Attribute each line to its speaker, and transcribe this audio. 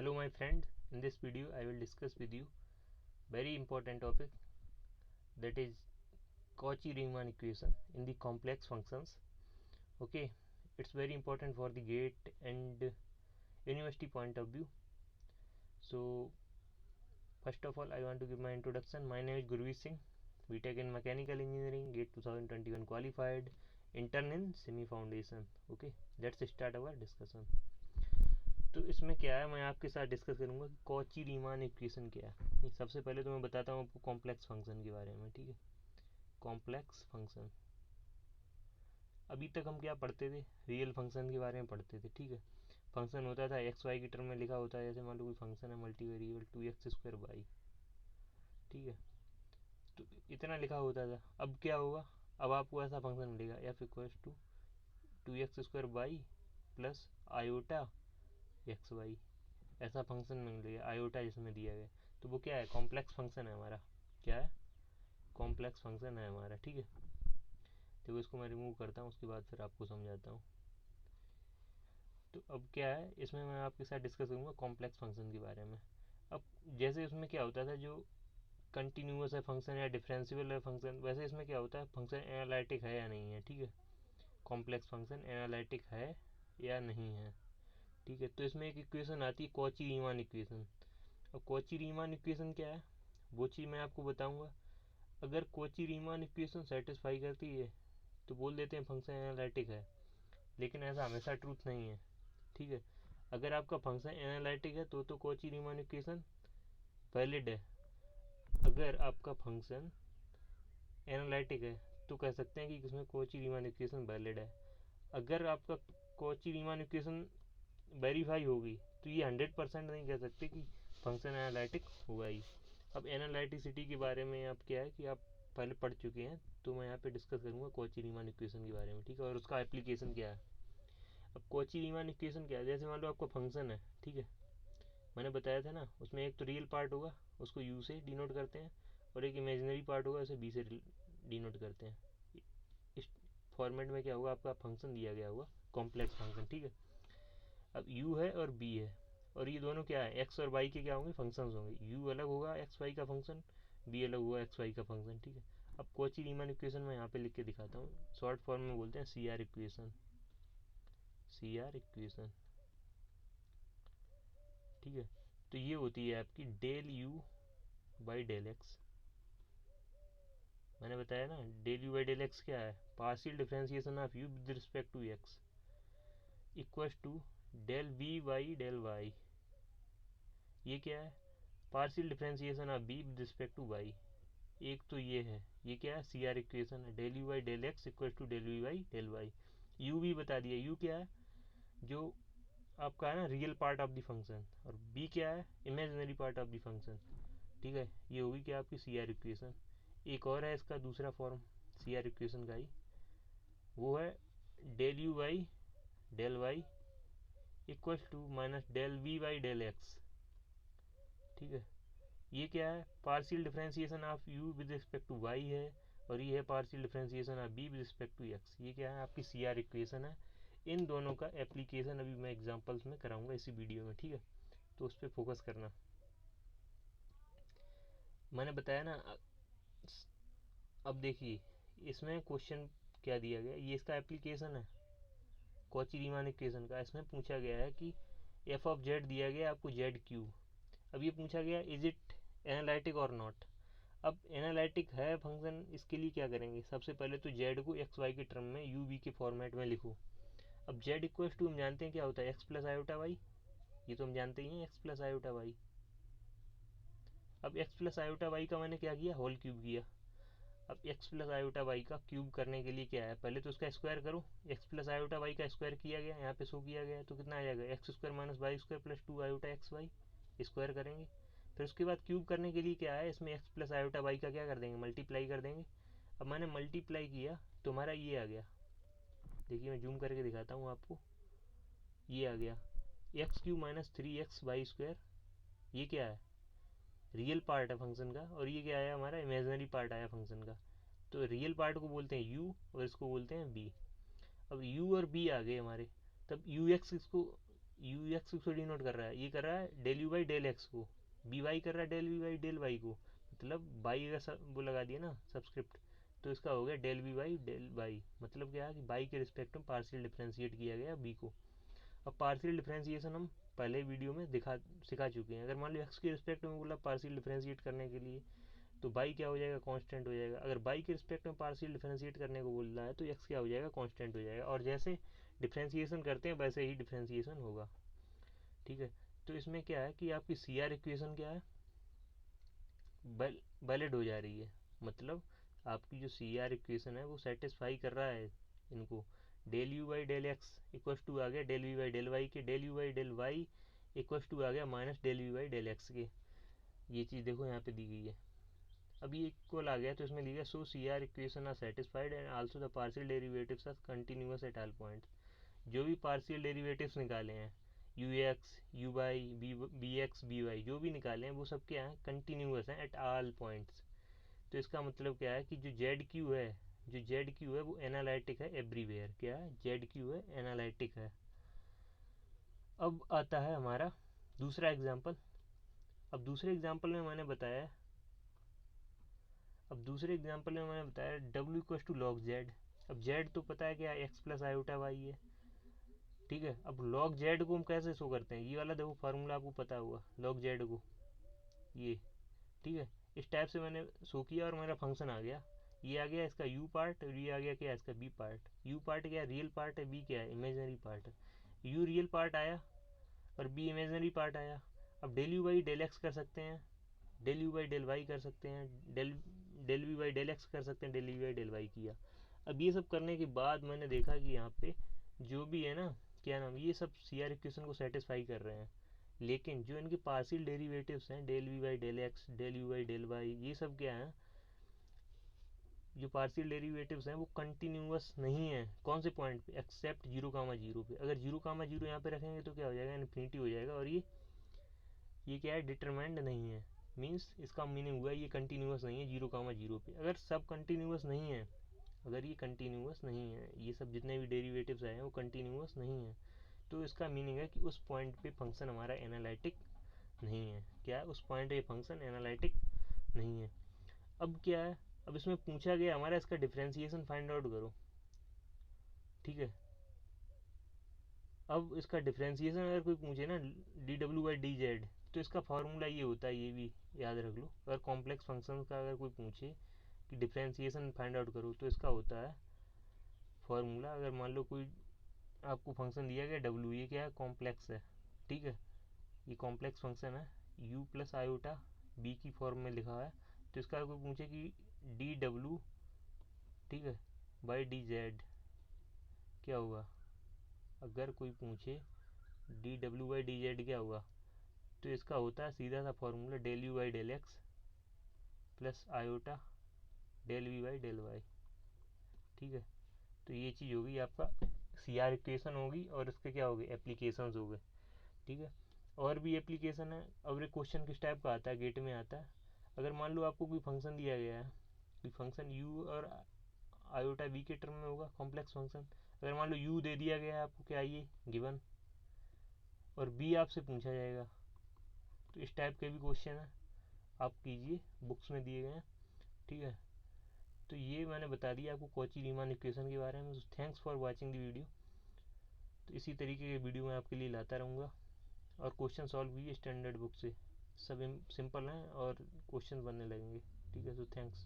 Speaker 1: Hello my friend, in this video I will discuss with you very important topic, that is Cauchy-Riemann equation in the complex functions. Okay, it's very important for the GATE and university point of view. So first of all I want to give my introduction. My name is Gurveer Singh, BTech in Mechanical Engineering, GATE 2021 qualified, intern in semi foundation. Okay, let's start our discussion. तो इसमें क्या है, मैं आपके साथ discuss करूंगा कि Cauchy Riemann equation क्या है। सबसे पहले तो मैं बताता हूँ आपको कॉम्प्लेक्स फंक्शन के बारे में। ठीक है, कॉम्प्लेक्स फंक्शन, अभी तक हम क्या पढ़ते थे, रियल फंक्शन के बारे में पढ़ते थे। ठीक है, फंक्शन होता था एक्स वाई की टर्म में लिखा होता है, जैसे मान लो कोई फंक्शन है मल्टी वेरिएबल 2x² वाई। ठीक है, तो इतना लिखा होता था। अब क्या होगा, अब आपको ऐसा फंक्शन मिलेगा f equals to 2x² y plus iota x y, ऐसा फंक्शन मिलेगा आयोटा जिसमें दिया गया। तो वो क्या है, कॉम्प्लेक्स फंक्शन है हमारा। क्या है, कॉम्प्लेक्स फंक्शन है हमारा। ठीक है, तो इसको मैं रिमूव करता हूँ, उसके बाद फिर आपको समझाता हूँ। तो अब क्या है, इसमें मैं आपके साथ डिस्कस करूँगा कॉम्प्लेक्स फंक्शन के बारे में। अब जैसे उसमें क्या होता था, जो कंटिन्यूस है फंक्शन या डिफरेंशियल है फंक्शन, वैसे इसमें क्या होता है, फंक्शन एनालिटिक है या नहीं है। ठीक है, कॉम्प्लेक्स फंक्शन एनालिटिक है या नहीं है। ठीक है, तो इसमें एक इक्वेशन आती है कॉची रीमान इक्वेशन। अब कॉची रीमान इक्वेशन क्या है, वो चीज़ मैं आपको बताऊंगा। अगर कॉची रीमान इक्वेशन सेटिस्फाई करती है तो बोल देते हैं फंक्शन एनालिटिक है, लेकिन ऐसा हमेशा ट्रूथ नहीं है। ठीक है, अगर आपका फंक्शन एनालिटिक है तो कॉची रीमान इक्वेशन वैलिड है। अगर आपका फंक्शन एनालिटिक है तो कह सकते हैं कि इसमें कॉची रीमान इक्वेशन वैलिड है। अगर आपका कॉची रीमान इक्वेशन वेरीफाई होगी तो ये 100% नहीं कह सकते कि फंक्शन एनालिटिक हुआ ही। अब एनालिटिसिटी के बारे में आप क्या है कि आप पहले पढ़ चुके हैं, तो मैं यहाँ पे डिस्कस करूँगा कॉची रीमान इक्वेशन के बारे में। ठीक है, और उसका एप्लीकेशन क्या है। अब कॉची रीमान इक्वेशन क्या है, जैसे मान लो आपका फंक्शन है। ठीक है, मैंने बताया था ना, उसमें एक तो रियल पार्ट होगा, उसको यू से डिनोट करते हैं, और एक इमेजिनरी पार्ट होगा, उसे बी से डिनोट करते हैं। इस फॉर्मेट में क्या होगा, आपका फंक्शन दिया गया होगा कॉम्प्लेक्स फंक्शन। ठीक है, अब u है और b है, और ये दोनों क्या है, x और y के क्या होंगे, फंक्शंस होंगे। u अलग होगा एक्स वाई का फंक्शन, b अलग होगा एक्स वाई का फंक्शन। ठीक है, अब कॉची रीमान इक्वेशन मैं यहाँ पे लिख के दिखाता हूँ, शॉर्ट फॉर्म में बोलते हैं C R equation. C R equation, ठीक है, तो ये होती है आपकी del u by del x. मैंने बताया ना, del u by del x क्या है, partial differentiation of u with respect to x equals to del v by del y। ये क्या है, partial differentiation of b with respect to y. एक तो ये है, ये क्या है, सी आर इक्वेशन है, del u by del x equal to del v by del y. U भी बता दिया, यू क्या है, जो आपका है ना real part of the function, और बी क्या है, imaginary part of the function. ठीक है, ये होगी क्या आपकी सी आर इक्वेशन। एक और है इसका दूसरा फॉर्म सी आर इक्वेशन का ही, वो है del u by del y equal to minus del v by del x. ठीक है, ये क्या है, partial differentiation of u with respect to y है, और ये है partial differentiation of b with respect to x। ये क्या है, आपकी सी आर इक्वेशन है। इन दोनों का एप्लीकेशन अभी मैं एग्जांपल्स में कराऊंगा इसी वीडियो में। ठीक है, तो उस पर फोकस करना। मैंने बताया ना, अब देखिए इसमें क्वेश्चन क्या दिया गया, ये इसका एप्लीकेशन है कॉची रीमान इक्वेशन का। इसमें पूछा गया है कि एफ ऑफ जेड दिया गया आपको जेड क्यू। अब ये पूछा गया इज इट एनालिटिक और नॉट। अब एनालिटिक है फंक्शन, इसके लिए क्या करेंगे, सबसे पहले तो जेड को एक्स वाई के टर्म में यू बी के फॉर्मेट में लिखो। अब जेड इक्वल्स टू हम जानते हैं क्या होता है, एक्स प्लस आयोटा वाई। ये तो हम जानते ही हैं, एक्स प्लस आयोटा वाई। अब एक्स प्लस आयोटा वाई का मैंने क्या किया, होल क्यूब किया। अब एक्स प्लस आयोटा वाई का क्यूब करने के लिए क्या है, पहले तो उसका स्क्वायर करो। एक्स प्लस आयोटा वाई का स्क्वायर किया गया, यहाँ पे शो किया गया है, तो कितना आ जाएगा, x square minus y square plus 2 iota x y. Square करेंगे, फिर उसके बाद क्यूब करने के लिए क्या है, इसमें एक्स प्लस आयोटा वाई का क्या कर देंगे, मल्टीप्लाई कर देंगे। अब मैंने मल्टीप्लाई किया तो हमारा ये आ गया, देखिए मैं जूम करके दिखाता हूँ आपको, ये आ गया x q minus 3x y square. ये क्या है, रियल पार्ट है फंक्शन का, और ये क्या आया, हमारा इमेजिनरी पार्ट आया फंक्शन का। तो रियल पार्ट को बोलते हैं u और इसको बोलते हैं b। अब u और b आ गए हमारे, तब यू एक्स इसको यू एक्स को डिनोट कर रहा है, ये कर रहा है del u by del x को, बी वाई कर रहा है del v by del y को, मतलब बाई का वो लगा दिया ना सबस्क्रिप्ट, तो इसका हो गया del v by del y. मतलब क्या है कि बाई के रिस्पेक्ट में पार्शियल डिफ्रेंशिएट किया गया बी को। अब पार्शियल डिफ्रेंशिएशन हम पहले वीडियो में सिखा चुके हैं। अगर मान लो एक्स के रिस्पेक्ट में बोला पार्शियल डिफ्रेंशिएट करने के लिए, तो बाई क्या हो जाएगा, कांस्टेंट हो जाएगा। अगर बाई के रिस्पेक्ट में पार्शियल डिफ्रेंशिएट करने को बोल रहा है तो एक्स क्या हो जाएगा, कांस्टेंट हो जाएगा। और जैसे डिफ्रेंशिएशन करते हैं वैसे ही डिफ्रेंशिएशन होगा, ठीक है। तो इसमें क्या है कि आपकी सी आर इक्वेशन क्या है, वैलिड हो जा रही है। मतलब आपकी जो सी आर इक्वेशन है वो सेटिस्फाई कर रहा है इनको। Del u by del x equals to आ गया del v by del y के, del u by del y equals to आ गया minus del v by del x के। ये चीज़ देखो यहाँ पे दी गई है। अब ये इक्वल आ गया तो इसमें लिखा so C R equation are satisfied and also the partial derivatives are continuous at all points. जो भी पार्शियल डेरिवेटिव्स निकाले हैं, u x u y B x B y जो भी निकाले हैं वो सब क्या है, कंटिन्यूअस हैं एट ऑल पॉइंट्स। तो इसका मतलब क्या है कि जो जेड क्यू है, जो जेड क्यू है वो एनालिटिक है एवरीवेयर। क्या है, जेड क्यू है एनालिटिक है। अब आता है हमारा दूसरा एग्जाम्पल। अब दूसरे एग्जाम्पल में मैंने बताया, डब्ल्यू इक्वल टू लॉग जेड। अब जेड तो पता है क्या, एक्स प्लस आयोटा वाई है, ठीक है। अब लॉग जेड को हम कैसे शो करते हैं, ये वाला देखो फार्मूला आपको पता होगा लॉग जेड को, ये, ठीक है। इस टाइप से मैंने शो किया और मेरा फंक्शन आ गया। ये आ गया इसका यू पार्ट और ये आ गया क्या, इसका बी पार्ट। यू पार्ट क्या रियल पार्ट है, बी क्या है इमेजनरी पार्ट है। यू रियल पार्ट आया और बी इमेजनरी पार्ट आया। अब del u by del x कर सकते हैं, del u by del y कर सकते हैं, del del v by del x कर सकते हैं, del v by del y किया। अब ये सब करने के बाद मैंने देखा कि यहाँ पे जो भी है ना, क्या नाम, ये सब सी आर इक्वेशन को सेटिस्फाई कर रहे हैं। लेकिन जो इनके पार्शियल डेरिवेटिव्स हैं, del v by del x del u by del y, ये सब क्या है, जो पार्शियल डेरिवेटिव्स हैं वो कंटिन्यूअस नहीं है। कौन से पॉइंट पे, एक्सेप्ट 0,0 पे। अगर 0,0 यहाँ पे रखेंगे तो क्या हो जाएगा, इन्फिनिटी हो जाएगा। और ये क्या है, डिटरमाइंड नहीं है। मीन्स इसका मीनिंग हुआ ये कंटिन्यूअस नहीं है 0,0 पे। अगर सब कंटिन्यूअस नहीं है, अगर ये कंटिन्यूअस नहीं है, ये सब जितने भी डेरिवेटिव्स आए हैं वो कंटिन्यूअस नहीं है, तो इसका मीनिंग है कि उस पॉइंट पे फंक्शन हमारा एनालिटिक नहीं है। क्या है, उस पॉइंट पे फंक्शन एनालिटिक नहीं है। अब क्या है, अब इसमें पूछा गया हमारा इसका डिफ्रेंसिएशन फाइंड आउट करो, ठीक है। अब इसका डिफ्रेंसिएशन अगर कोई पूछे ना, डी डब्ल्यू बाई डी जेड, तो इसका फार्मूला ये होता है, ये भी याद रख लो। अगर कॉम्प्लेक्स फंक्शन का अगर कोई पूछे कि डिफ्रेंसिएशन फाइंड आउट करो, तो इसका होता है फार्मूला। अगर मान लो कोई आपको फंक्शन दिया गया डब्ल्यू, ये क्या है, कॉम्प्लेक्स है, ठीक है, ये कॉम्प्लेक्स फंक्शन है, यू प्लस आयोटा बी की फॉर्म में लिखा है। तो इसका कोई पूछे कि डी डब्ल्यू, ठीक है, बाई डी जेड क्या होगा। अगर कोई पूछे डी डब्ल्यू बाई डी जेड क्या होगा, तो इसका होता है सीधा सा formula del u by del x plus iota del v by del y, ठीक है। तो ये चीज़ होगी आपका सी आर इक्वेशन होगी और इसके क्या हो गए, एप्लीकेशंस हो गए, ठीक है। और भी एप्लीकेशन है। अब ये क्वेश्चन किस टाइप का आता है, गेट में आता है। अगर मान लो आपको कोई फंक्शन दिया गया है, कोई फंक्शन यू और आयोटा बी के टर्म में होगा, कॉम्प्लेक्स फंक्शन। अगर मान लो यू दे दिया गया है आपको, क्या ये गिवन, और बी आपसे पूछा जाएगा, तो इस टाइप के भी क्वेश्चन है, आप कीजिए, बुक्स में दिए गए हैं, ठीक है। तो ये मैंने बता दिया आपको कॉची रीमान इक्वेशन के बारे में। Thanks for watching the video. तो इसी तरीके के वीडियो मैं आपके लिए लाता रहूँगा और क्वेश्चन सॉल्व कीजिए स्टैंडर्ड बुक से, सब सिंपल हैं और क्वेश्चन बनने लगेंगे, ठीक है। तो थैंक्स।